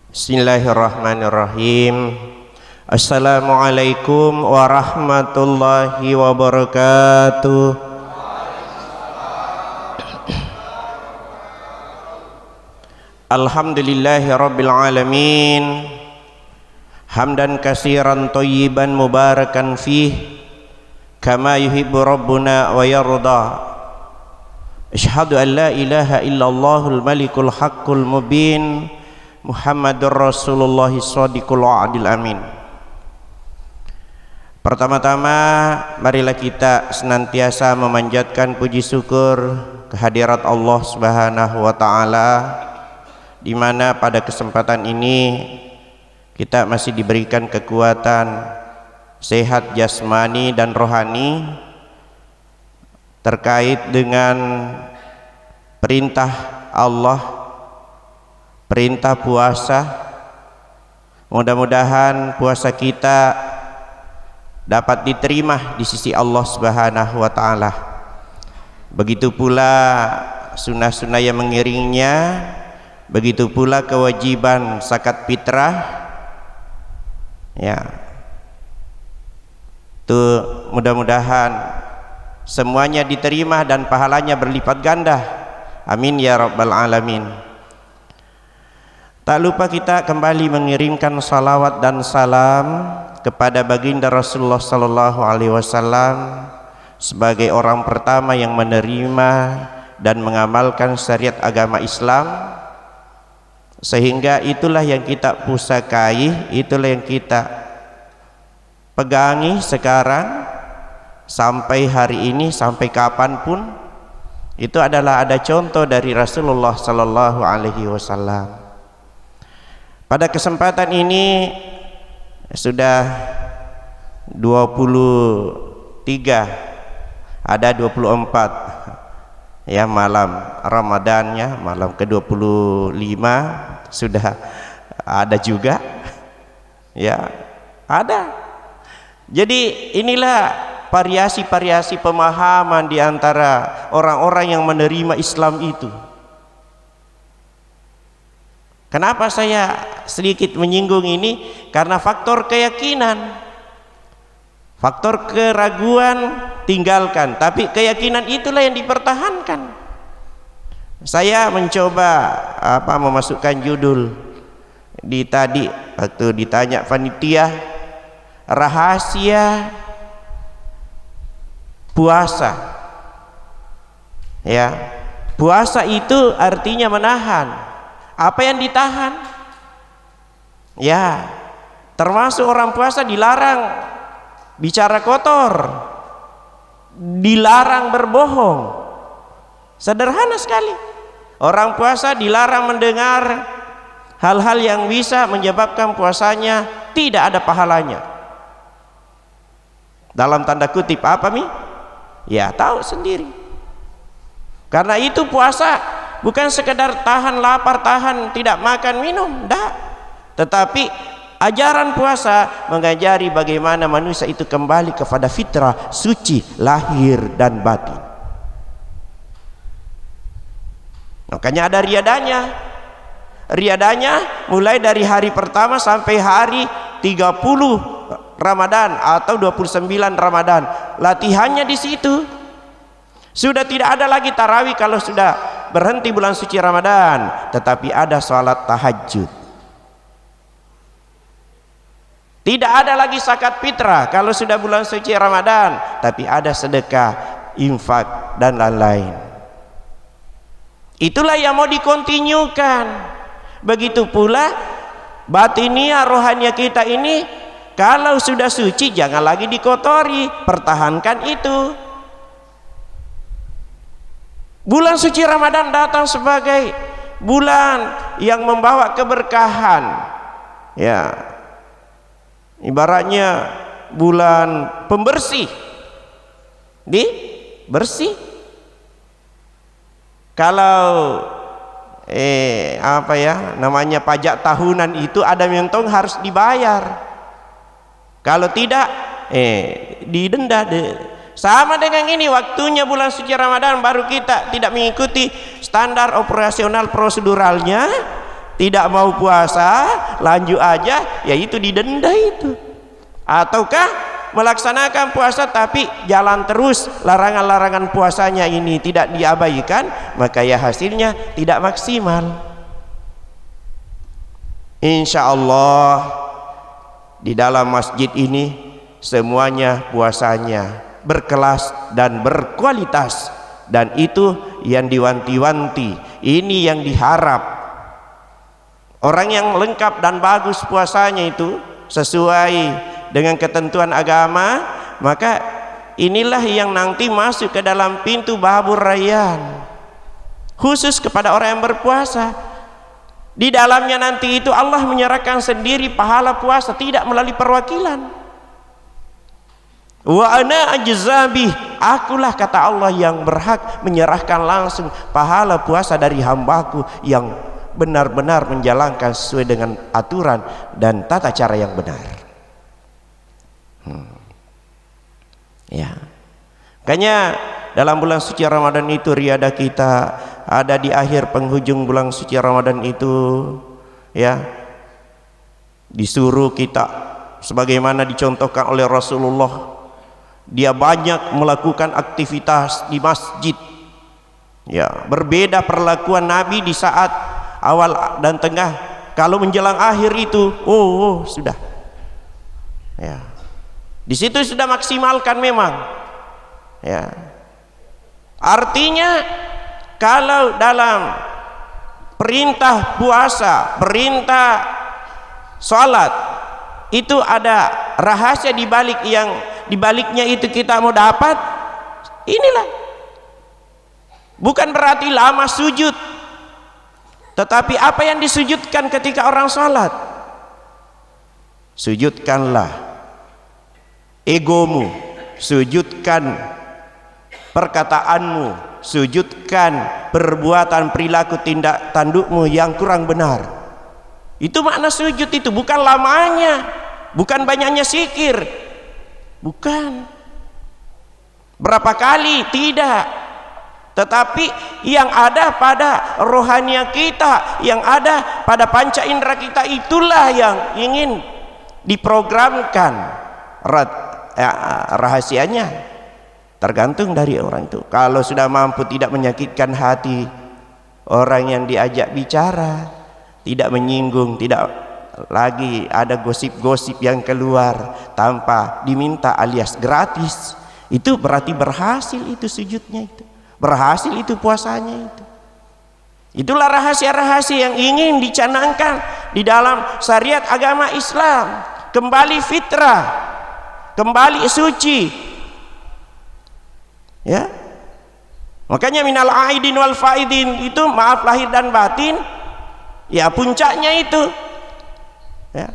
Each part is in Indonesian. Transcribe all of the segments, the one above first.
Bismillahirrahmanirrahim. Assalamualaikum warahmatullahi wabarakatuh. Alhamdulillahi rabbil alamin. Hamdan katsiran thayyiban mubarakan fih kama yuhibbu rabbuna wa yarda. Asyhadu an la ilaha illallahul malikul haqqul mubin Muhammadur Rasulullah shadiqul wa'dil amin. Pertama-tama marilah kita senantiasa memanjatkan puji syukur kehadirat Allah Subhanahu wa taala, di mana pada kesempatan ini kita masih diberikan kekuatan sehat jasmani dan rohani terkait dengan perintah Allah, perintah puasa. Mudah-mudahan puasa kita dapat diterima di sisi Allah Subhanahu wa taala. Begitu pula sunnah-sunnah yang mengiringnya, begitu pula kewajiban zakat fitrah. Ya. Tuh, mudah-mudahan semuanya diterima dan pahalanya berlipat ganda. Amin ya rabbal alamin. Tak lupa kita kembali mengirimkan salawat dan salam kepada baginda Rasulullah sallallahu alaihi wasallam sebagai orang pertama yang menerima dan mengamalkan syariat agama Islam, sehingga itulah yang kita pusakai, itulah yang kita pegangi sekarang sampai hari ini, sampai kapanpun. Itu adalah ada contoh dari Rasulullah sallallahu alaihi wasallam. Pada kesempatan ini sudah 23, ada 24 ya malam Ramadannya, malam ke-25 sudah ada juga ya, ada. Jadi inilah variasi-variasi pemahaman di antara orang-orang yang menerima Islam itu. Kenapa saya sedikit menyinggung ini? Karena faktor keyakinan, faktor keraguan tinggalkan, tapi keyakinan itulah yang dipertahankan. Saya mencoba memasukkan judul di tadi waktu ditanya panitia, rahasia puasa. Ya, puasa itu artinya menahan. Apa yang ditahan? Ya, termasuk orang puasa dilarang bicara kotor, dilarang berbohong. Sederhana sekali. Orang puasa dilarang mendengar hal-hal yang bisa menyebabkan puasanya tidak ada pahalanya. Dalam tanda kutip apa Mi? Ya tahu sendiri. Karena itu puasa bukan sekedar tahan lapar, tahan tidak makan minum, enggak. Tetapi ajaran puasa mengajari bagaimana manusia itu kembali kepada fitrah suci lahir dan batin. Makanya ada riadanya. Riadanya mulai dari hari pertama sampai hari 30 Ramadan atau 29 Ramadan. Latihannya di situ. Sudah tidak ada lagi tarawih kalau sudah berhenti bulan suci Ramadan, tetapi ada salat tahajud. Tidak ada lagi zakat fitrah kalau sudah bulan suci Ramadan, tapi ada sedekah, infak dan lain-lain. Itulah yang mau dikontinyukan. Begitu pula batiniah rohania kita ini, kalau sudah suci jangan lagi dikotori, pertahankan itu. Bulan suci Ramadan datang sebagai bulan yang membawa keberkahan. Ya, ibaratnya bulan pembersih, bersih. Kalau namanya pajak tahunan itu ada mentong harus dibayar. Kalau tidak didenda. Sama dengan ini, waktunya bulan suci Ramadan baru kita tidak mengikuti standar operasional proseduralnya, tidak mau puasa, lanjut aja, ya itu didenda itu. Ataukah melaksanakan puasa tapi jalan terus, larangan-larangan puasanya ini tidak diabaikan, maka ya hasilnya tidak maksimal. Insya Allah di dalam masjid ini semuanya puasanya berkelas dan berkualitas, dan itu yang diwanti-wanti, ini yang diharap. Orang yang lengkap dan bagus puasanya itu sesuai dengan ketentuan agama, maka inilah yang nanti masuk ke dalam pintu Babur Rayyan, khusus kepada orang yang berpuasa. Di dalamnya nanti itu Allah menyerahkan sendiri pahala puasa, tidak melalui perwakilan. Wa ana ajzabih, akulah kata Allah yang berhak menyerahkan langsung pahala puasa dari hambaku yang benar-benar menjalankan sesuai dengan aturan dan tata cara yang benar. Ya, makanya dalam bulan suci Ramadan itu riadah kita ada di akhir penghujung bulan suci Ramadan itu, ya, disuruh kita sebagaimana dicontohkan oleh Rasulullah, dia banyak melakukan aktivitas di masjid. Ya, berbeda perlakuan Nabi di saat awal dan tengah. Kalau menjelang akhir itu, sudah, ya, di situ sudah maksimalkan memang. Ya, artinya kalau dalam perintah puasa, perintah sholat itu ada rahasia di balik, yang di baliknya itu kita mau dapat, inilah bukan berarti lama sujud, tetapi apa yang disujudkan ketika orang sholat, sujudkanlah egomu, sujudkan perkataanmu, sujudkan perbuatan, perilaku, tindak tandukmu yang kurang benar. Itu makna sujud itu, bukan lamanya, bukan banyaknya zikir, bukan berapa kali, tidak, tetapi yang ada pada rohania kita, yang ada pada panca indera kita, itulah yang ingin diprogramkan. Rahasianya tergantung dari orang itu. Kalau sudah mampu tidak menyakitkan hati orang yang diajak bicara, tidak menyinggung, tidak lagi ada gosip-gosip yang keluar tanpa diminta alias gratis, itu berarti berhasil itu sujudnya, itu berhasil itu puasanya itu. Itulah rahasia-rahasia yang ingin dicanangkan di dalam syariat agama Islam. Kembali fitrah, kembali suci. Ya, makanya minal aidin wal faidin itu maaf lahir dan batin, ya puncaknya itu, ya,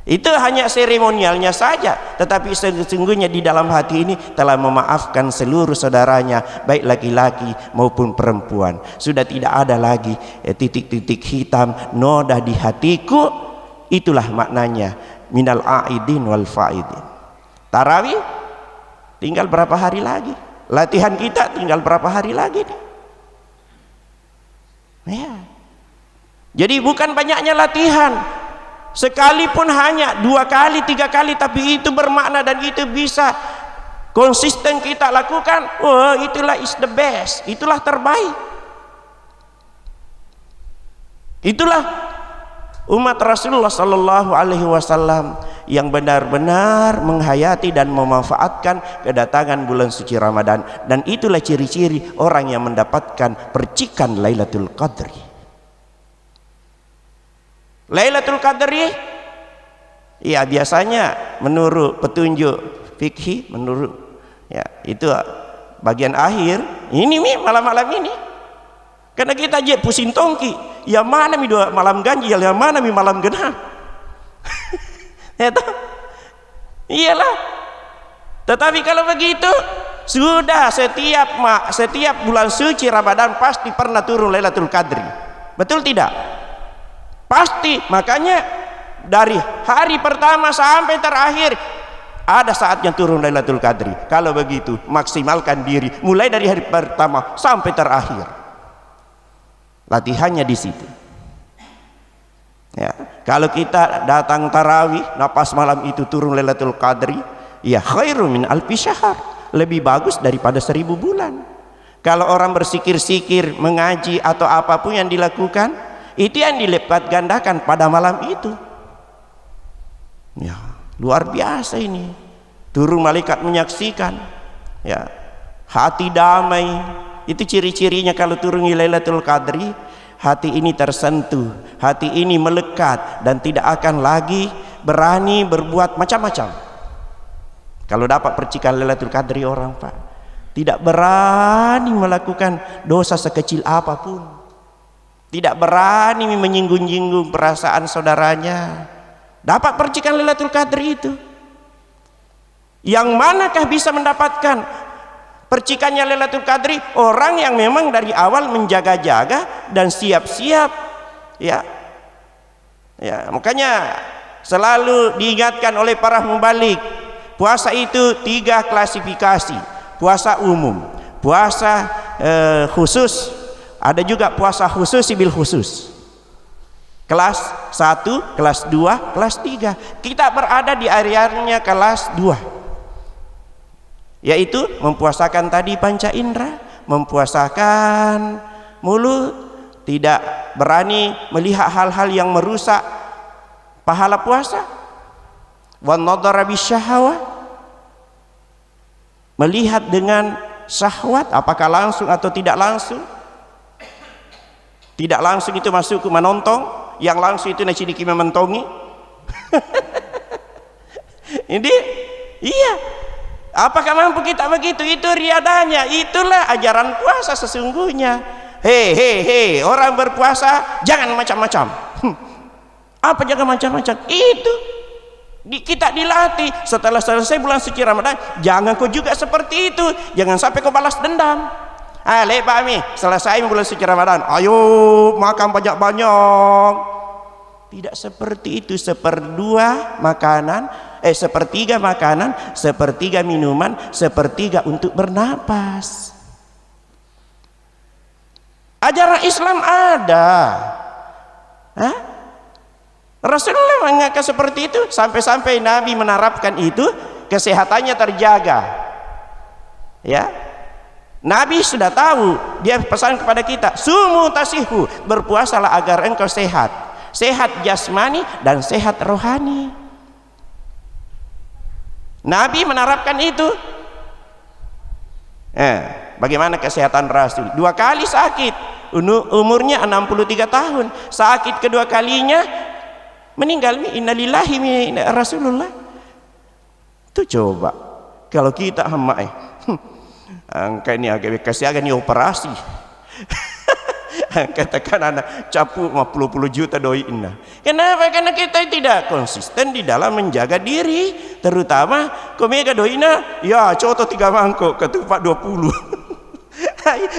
itu hanya seremonialnya saja, tetapi sesungguhnya di dalam hati ini telah memaafkan seluruh saudaranya, baik laki-laki maupun perempuan. Sudah tidak ada lagi titik-titik hitam, noda di hatiku. Itulah maknanya minal aidin wal faidin. Tarawih tinggal berapa hari lagi? Latihan kita tinggal berapa hari lagi nih? Ya. Jadi bukan banyaknya latihan, sekalipun hanya 2 kali 3 kali, tapi itu bermakna dan itu bisa konsisten kita lakukan. Itulah is the best, itulah terbaik. Itulah umat Rasulullah Sallallahu Alaihi Wasallam yang benar-benar menghayati dan memanfaatkan kedatangan bulan suci Ramadan, dan itulah ciri-ciri orang yang mendapatkan percikan Lailatul Qadri. Lailatul Qadri, ya biasanya menurut petunjuk fikih, menurut ya itu bagian akhir ini malam-malam ini, karena kita aja pusing tongki, yang mana mi malam ganjil, yang mana mi malam genap. Iyalah. Tetapi kalau begitu sudah setiap bulan suci Ramadan pasti pernah turun Lailatul Qadri, betul tidak? Pasti. Makanya dari hari pertama sampai terakhir ada saatnya turun Lailatul Qadri. Kalau begitu maksimalkan diri mulai dari hari pertama sampai terakhir, latihannya di situ. Kalau kita datang tarawih, napas malam itu turun Lailatul Qadri, ya khairu min alfi syahr, lebih bagus daripada 1000 bulan. Kalau orang bersikir-sikir, mengaji atau apapun yang dilakukan, itu yang dilipat gandakan pada malam itu. Ya, luar biasa ini. Turun malaikat menyaksikan, ya, hati damai. Itu ciri-cirinya kalau turun Lailatul Qadri. Hati ini tersentuh, hati ini melekat dan tidak akan lagi berani berbuat macam-macam. Kalau dapat percikan Lailatul Qadri orang, Pak, tidak berani melakukan dosa sekecil apapun, tidak berani menyinggung-nyinggung perasaan saudaranya. Dapat percikan Lailatul Qadri itu, yang manakah bisa mendapatkan percikannya Lailatul Qadri? Orang yang memang dari awal menjaga-jaga dan siap-siap, ya. Ya, makanya selalu diingatkan oleh para mubalik, puasa itu 3 klasifikasi: puasa umum, puasa khusus, ada juga puasa khusus sibil khusus. Kelas 1, kelas 2, kelas 3. Kita berada di areanya kelas 2, yaitu mempuasakan tadi panca indera, mempuasakan mulut, tidak berani melihat hal-hal yang merusak pahala puasa. Wan nadhara bisyahawah, melihat dengan syahwat, apakah langsung atau tidak langsung. Tidak langsung itu masuk ke menonton, yang langsung itu nasi diki mementongi. Ini iya. Apakah mampu kita begitu? Itu riadanya, itulah ajaran puasa sesungguhnya. Hei, orang berpuasa jangan macam-macam. Apa jangan macam-macam? Itu kita dilatih. Setelah selesai bulan suci Ramadan, jangan kau juga seperti itu. Jangan sampai kau balas dendam. Pak Mi, selesai bulan suci Ramadan, ayo makan banyak-banyak. Tidak seperti itu. 1/2 makanan, 1/3 makanan, 1/3 minuman, 1/3 untuk bernapas. Ajaran Islam ada. Rasulullah mengaku seperti itu, sampai-sampai Nabi menerapkan itu, kesehatannya terjaga. Ya, Nabi sudah tahu, dia pesan kepada kita, sumu tasihu, berpuasalah agar engkau sehat, sehat jasmani dan sehat rohani. Nabi menerapkan itu. Bagaimana kesehatan Rasul? 2 kali sakit, umurnya 63 tahun. Sakit kedua kalinya meninggal. Innalillahi wa Rasulullah. Itu coba kalau kita angka ini agak kasih agak nih operasi. Katakan anak capu 50 juta doin. Kenapa? Karena kita tidak konsisten di dalam menjaga diri, terutama komega doina ya coto 3 mangkok ketupat 20.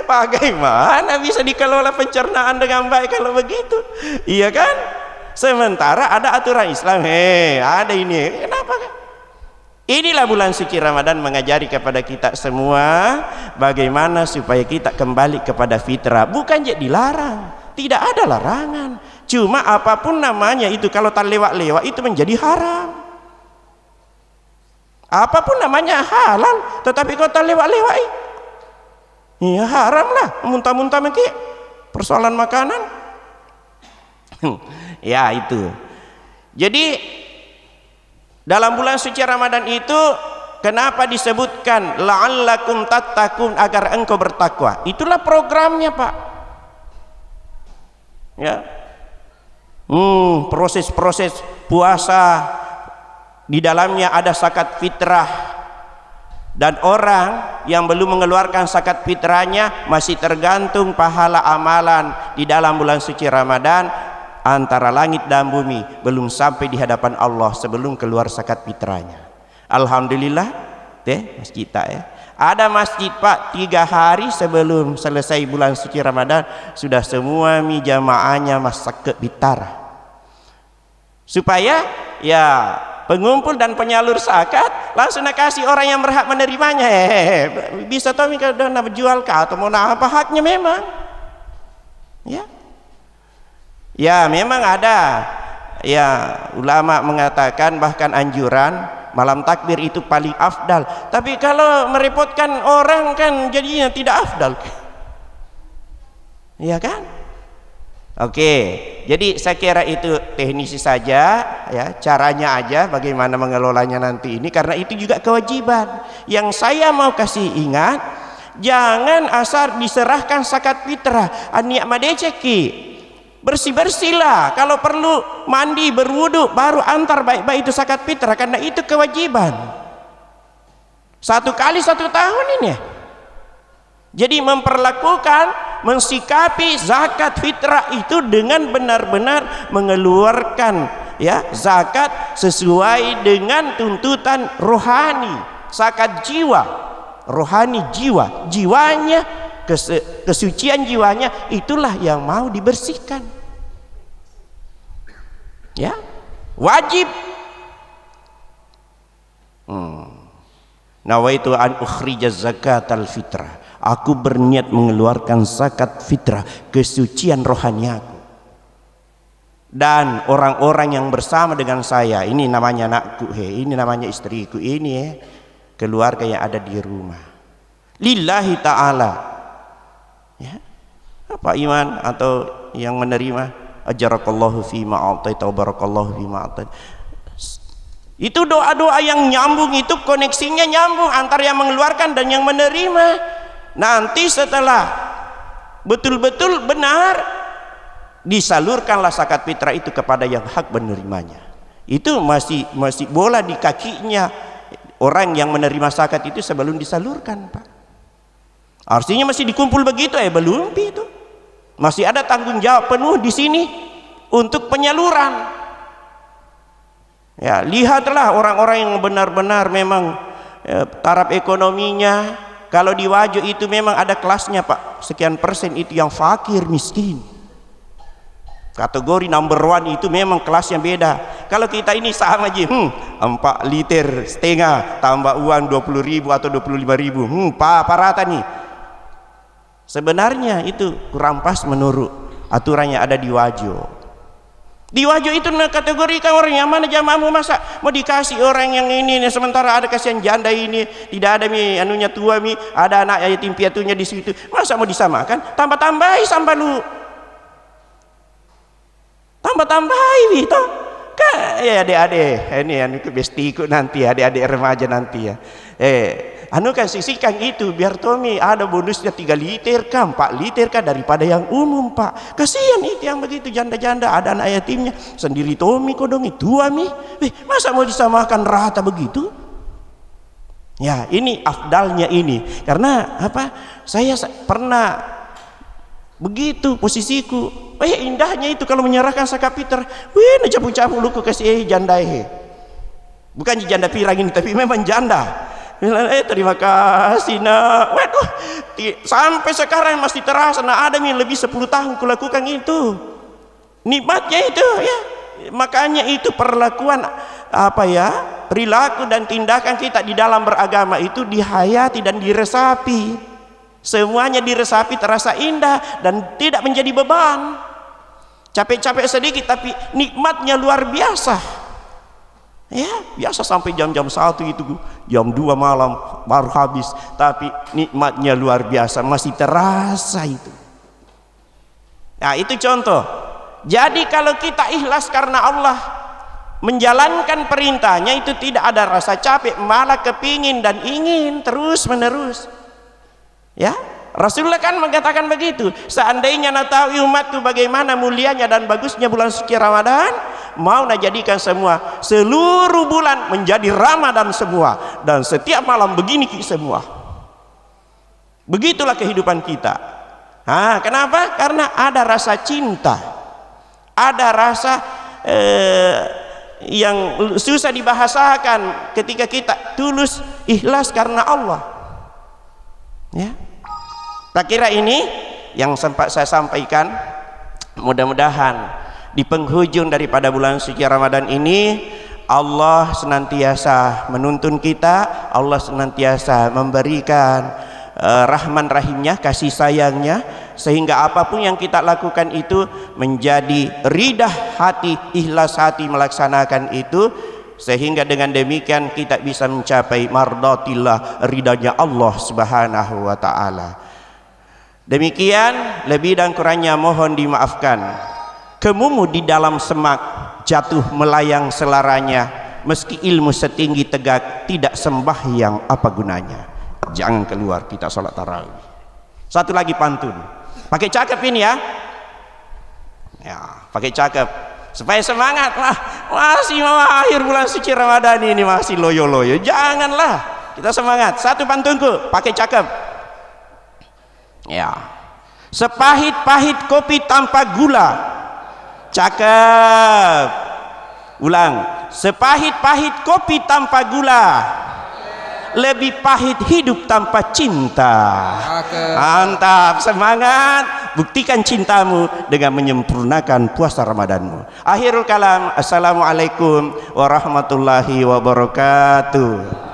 Bagaimana bisa dikelola pencernaan dengan baik kalau begitu? Iya kan? Sementara ada aturan Islam, ada ini. Kenapa? Inilah bulan suci Ramadan mengajari kepada kita semua bagaimana supaya kita kembali kepada fitrah. Bukan jadi dilarang, tidak ada larangan. Cuma apapun namanya itu kalau tak lewat-lewat itu menjadi haram. Apapun namanya halal, tetapi kalau tak lewat-lewat, ya haram lah. Muntah-muntah mungkin persoalan makanan. Ya itu. Jadi dalam bulan suci Ramadan itu kenapa disebutkan la'allakum tattaqun, agar engkau bertakwa? Itulah programnya, Pak. Ya. Proses-proses puasa di dalamnya ada zakat fitrah, dan orang yang belum mengeluarkan zakat fitrahnya masih tergantung pahala amalan di dalam bulan suci Ramadan. Antara langit dan bumi belum sampai di hadapan Allah sebelum keluar zakat fitrahnya. Alhamdulillah, masjid kita ya. Ada masjid, Pak, 3 hari sebelum selesai bulan suci Ramadan sudah semua jamaahnya masak ke bitar. Supaya ya pengumpul dan penyalur zakat langsung nak kasih orang yang berhak menerimanya. Bisa tahu kalau nak berjual kah atau mau apa haknya memang. Ya. Ya memang ada ya ulama mengatakan bahkan anjuran malam takbir itu paling afdal. Tapi kalau merepotkan orang kan jadinya tidak afdal. Iya kan? Oke, jadi saya kira itu teknisi saja ya, caranya aja bagaimana mengelolanya nanti ini, karena itu juga kewajiban. Yang saya mau kasih ingat, jangan asal diserahkan zakat fitrah aniak madeceki. Bersih-bersihlah, kalau perlu mandi berwudu baru antar baik-baik itu zakat fitrah, karena itu kewajiban. 1 kali 1 tahun ini. Jadi memperlakukan, mensikapi zakat fitrah itu dengan benar-benar mengeluarkan ya zakat sesuai dengan tuntutan rohani, zakat jiwa, rohani jiwa, jiwanya, kesucian jiwanya itulah yang mau dibersihkan. Ya, wajib. Nawaitu an ukhrija zakatal fitrah. Aku berniat mengeluarkan zakat fitrah, kesucian rohani aku. Dan orang-orang yang bersama dengan saya, ini namanya anakku, ini namanya istriku, ini keluarga yang ada di rumah. Lillahi ta'ala. Ya. Apa iman atau yang menerima? Ajarakallahu fima a'taita wa barakallahu fima a'taita. Itu doa-doa yang nyambung, itu koneksinya nyambung antara yang mengeluarkan dan yang menerima. Nanti setelah betul-betul benar, disalurkanlah zakat fitrah itu kepada yang hak menerimanya. Itu masih bola di kakinya orang yang menerima zakat itu sebelum disalurkan, Pak. Artinya masih dikumpul begitu, belum itu. Masih ada tanggung jawab penuh di sini untuk penyaluran. Ya, lihatlah orang-orang yang benar-benar memang taraf ekonominya. Kalau di Wajo itu memang ada kelasnya, Pak. Sekian persen itu yang fakir miskin. Kategori number 1 itu memang kelasnya beda. Kalau kita ini sama aja, 4,5 liter tambah uang 20.000 atau 25.000. Apa rata nih? Sebenarnya itu kurang pas menurut aturan yang ada di Wajo. Di Wajo itu kategorikan orang yang mana jamaahmu, masa mau dikasih orang yang ini, sementara ada kasihan janda ini, tidak ada anunya tua ada anak yatim piatunya di situ, masa mau disamakan? Tambah-tambahi sampai lu, tambah-tambahi gitu. Ya adik-adik, ini bestiku nanti, adik-adik remaja nanti ya. Kan sisihkan itu biar Tommy ada bonusnya 3 liter kah, 4 liter kah daripada yang umum, Pak. Kasihan itu yang begitu janda-janda, ada anak yatimnya sendiri Tommy kodongi tua masa mau disamakan rata begitu? Ya, ini afdalnya ini. Karena apa? Saya pernah begitu posisiku. Indahnya itu kalau menyerahkan zakat fitrah. Capu-capu lu kasih janda bukan janda pirang ini, tapi memang janda. Terima kasih nak. Waduh, sampai sekarang masih terasa. Ada lebih 10 tahun kulakukan itu. Nikmatnya itu ya. Makanya itu perlakuan perilaku dan tindakan kita di dalam beragama itu dihayati dan diresapi. Semuanya diresapi terasa indah dan tidak menjadi beban. Capek-capek sedikit tapi nikmatnya luar biasa. Ya, biasa sampai jam-jam 1 itu, jam 2 malam baru habis, tapi nikmatnya luar biasa, masih terasa itu. Nah, itu contoh. Jadi kalau kita ikhlas karena Allah, menjalankan perintahnya itu tidak ada rasa capek, malah kepingin dan ingin terus menerus. Ya, Rasulullah kan mengatakan begitu. Seandainya nak tahu umatku bagaimana mulianya dan bagusnya bulan suci Ramadan, mau nak jadikan seluruh bulan menjadi Ramadan semua, dan setiap malam begini semua. Begitulah kehidupan kita. Kenapa? Karena ada rasa cinta, ada rasa yang susah dibahasakan ketika kita tulus ikhlas karena Allah. Ya, tak kira ini yang sempat saya sampaikan. Mudah-mudahan di penghujung daripada bulan suci Ramadan ini Allah senantiasa menuntun kita, Allah senantiasa memberikan rahman rahimnya, kasih sayangnya, sehingga apapun yang kita lakukan itu menjadi ridah hati, ikhlas hati melaksanakan itu, sehingga dengan demikian kita bisa mencapai mardatillah, ridanya Allah Subhanahu wa taala. Demikian, lebih dan kurangnya mohon dimaafkan. Kemumu di dalam semak, jatuh melayang selaranya, meski ilmu setinggi tegak, tidak sembahyang apa gunanya. Jangan keluar, kita sholat tarawih. Satu lagi pantun, pakai cakep ini ya, pakai cakep supaya semangat. Wah, masih mau akhir bulan suci Ramadan ini masih loyo-loyo, janganlah, kita semangat. Satu pantunku, pakai cakep ya. Sepahit-pahit kopi tanpa gula. Cakep. Ulang. Sepahit-pahit kopi tanpa gula, lebih pahit hidup tanpa cinta. Mantap, semangat. Buktikan cintamu dengan menyempurnakan puasa Ramadanmu. Akhirul kalam, assalamualaikum warahmatullahi wabarakatuh.